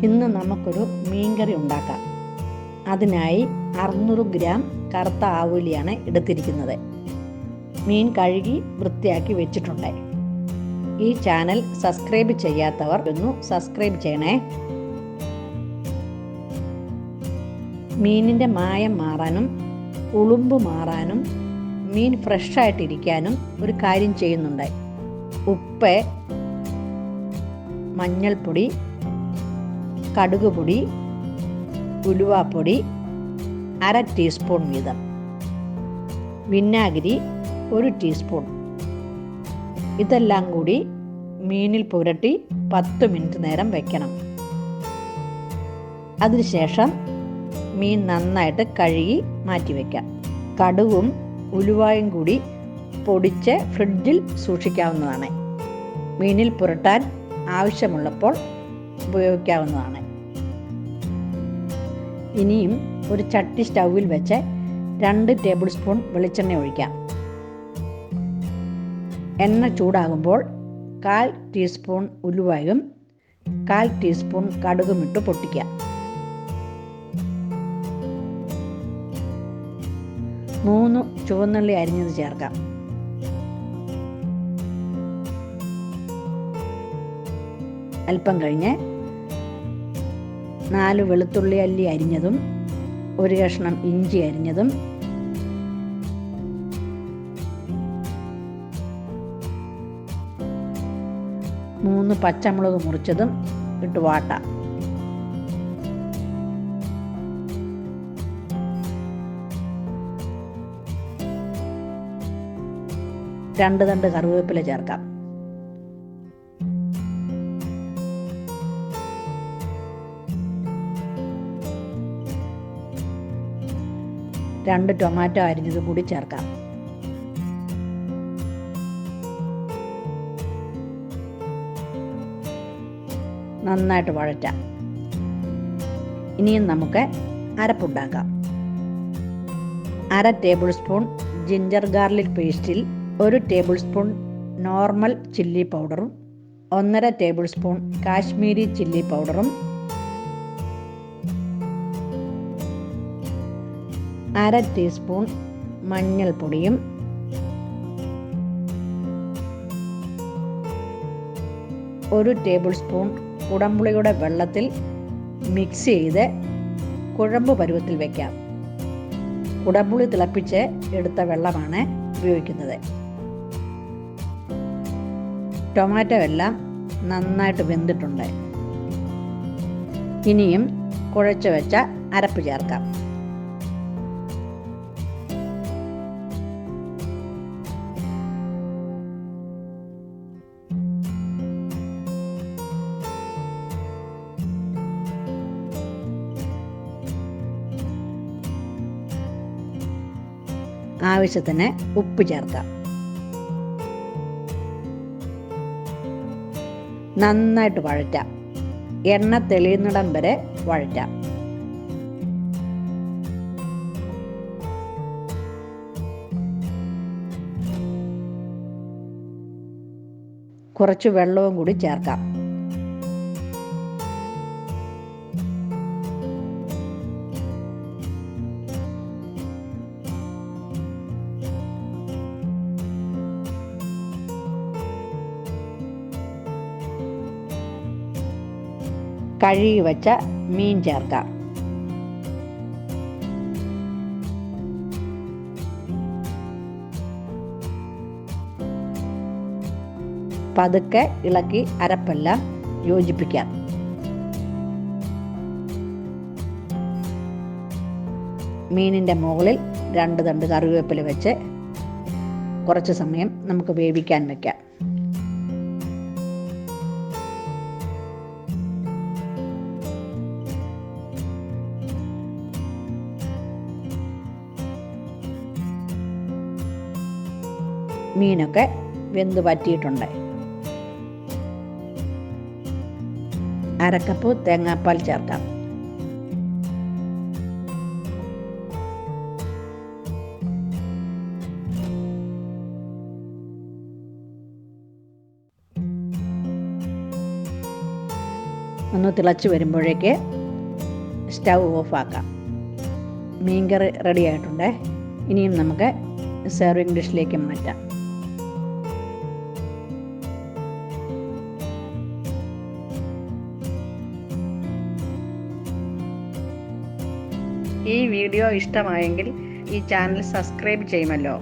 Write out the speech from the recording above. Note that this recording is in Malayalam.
ഇന്ന് നമുക്കൊരു മീൻകറി ഉണ്ടാക്കാം. അതിനായി 600 ഗ്രാം കറുത്ത ആവോലിയാണ് എടുത്തിരിക്കുന്നത്. മീൻ കഴുകി വൃത്തിയാക്കി വെച്ചിട്ടുണ്ട്. ഈ ചാനൽ സബ്സ്ക്രൈബ് ചെയ്യാത്തവർ ഒന്ന് സബ്സ്ക്രൈബ് ചെയ്യണേ. മീനിൻ്റെ മായം മാറാനും ഉളുമ്പ് മാറാനും മീൻ ഫ്രഷായിട്ടിരിക്കാനും ഒരു കാര്യം ചെയ്യുന്നുണ്ട്. ഉപ്പ്, മഞ്ഞൾപ്പൊടി, കടുക് പൊടി, ഉലുവാപ്പൊടി 1/2 ടീസ്പൂൺ വീതം, വിനാഗിരി 1 ടീസ്പൂൺ. ഇതെല്ലാം കൂടി മീനിൽ പുരട്ടി 10 മിനിറ്റ് നേരം വെക്കണം. അതിനുശേഷം മീൻ നന്നായിട്ട് കഴുകി മാറ്റി വയ്ക്കാം. കടുകും ഉലുവായും കൂടി പൊടിച്ച് ഫ്രിഡ്ജിൽ സൂക്ഷിക്കാവുന്നതാണ്. മീനിൽ പുരട്ടാൻ ആവശ്യമുള്ളപ്പോൾ ഉപയോഗിക്കാവുന്നതാണ്. ഇനിയും ഒരു ചട്ടി സ്റ്റൗവിൽ വെച്ച് 2 ടേബിൾ സ്പൂൺ വെളിച്ചെണ്ണ ഒഴിക്കാം. എണ്ണ ചൂടാകുമ്പോൾ 1/4 ടീസ്പൂൺ ഉലുവയും 1/4 ടീസ്പൂൺ കടുകും ഇട്ട് പൊട്ടിക്കാം. 3 ചുവന്നുള്ളി അരിഞ്ഞത് ചേർക്കാം. അല്പം കഴിഞ്ഞ് 4 വെളുത്തുള്ളി അല്ലി അരിഞ്ഞതും 1 കഷ്ണം ഇഞ്ചി അരിഞ്ഞതും 3 പച്ചമുളക് മുറിച്ചതും ഇട്ട് വാട്ടാം. രണ്ട് തണ്ട് കറിവേപ്പില ചേർക്കാം. രണ്ട് ടൊമാറ്റോ അരിഞ്ഞത് കൂടി ചേർക്കാം. നന്നായിട്ട് വഴറ്റാം. ഇനിയും നമുക്ക് അരപ്പുണ്ടാക്കാം. 1/2 ടേബിൾ സ്പൂൺ ജിഞ്ചർ ഗാർലിക് പേസ്റ്റിൽ 1 ടേബിൾ സ്പൂൺ നോർമൽ ചില്ലി പൗഡറും 1/2 ടേബിൾ സ്പൂൺ കാശ്മീരി ചില്ലി പൗഡറും 1/2 ടീസ്പൂൺ മഞ്ഞൾപ്പൊടിയും 1 ടേബിൾ സ്പൂൺ കുടംപുളിയുടെ വെള്ളത്തിൽ മിക്സ് ചെയ്ത് കുഴമ്പ് പരുവത്തിൽ വയ്ക്കാം. കുടംപുളി തിളപ്പിച്ച് എടുത്ത വെള്ളമാണ് ഉപയോഗിക്കുന്നത്. ടൊമാറ്റോ എല്ലാം നന്നായിട്ട് വെന്തിട്ടുണ്ട്. ഇനിയും കുഴച്ച് വെച്ച അരപ്പ് ചേർക്കാം. ആവശ്യത്തിന് ഉപ്പ് ചേർക്കാം. നന്നായിട്ട് വഴറ്റാം. എണ്ണ തെളിയുന്നിടം വരെ വഴറ്റാം. കുറച്ച് വെള്ളവും കൂടി ചേർക്കാം. കഴുകി വെച്ച മീൻ ചേർക്കാം. പതുക്കെ ഇളക്കി അരപ്പെല്ലാം യോജിപ്പിക്കാം. മീനിൻ്റെ മുകളിൽ 2 തണ്ട് കറിവേപ്പില വെച്ച് കുറച്ച് സമയം നമുക്ക് വേവിക്കാൻ വയ്ക്കാം. മീനൊക്കെ വെന്ത് പറ്റിയിട്ടുണ്ട്. 1/2 കപ്പ് തേങ്ങാപ്പാൽ ചേർക്കാം. ഒന്ന് ഒന്ന് തിളച്ച് വരുമ്പോഴേക്ക് സ്റ്റൗ ഓഫാക്കാം. മീൻകറി റെഡി ആയിട്ടുണ്ട്. ഇനിയും നമുക്ക് സെർവിങ് ഡിഷിലേക്ക് മാറ്റാം. ഈ വീഡിയോ ഇഷ്ടമായെങ്കിൽ ഈ ചാനൽ സബ്സ്ക്രൈബ് ചെയ്യുമല്ലോ.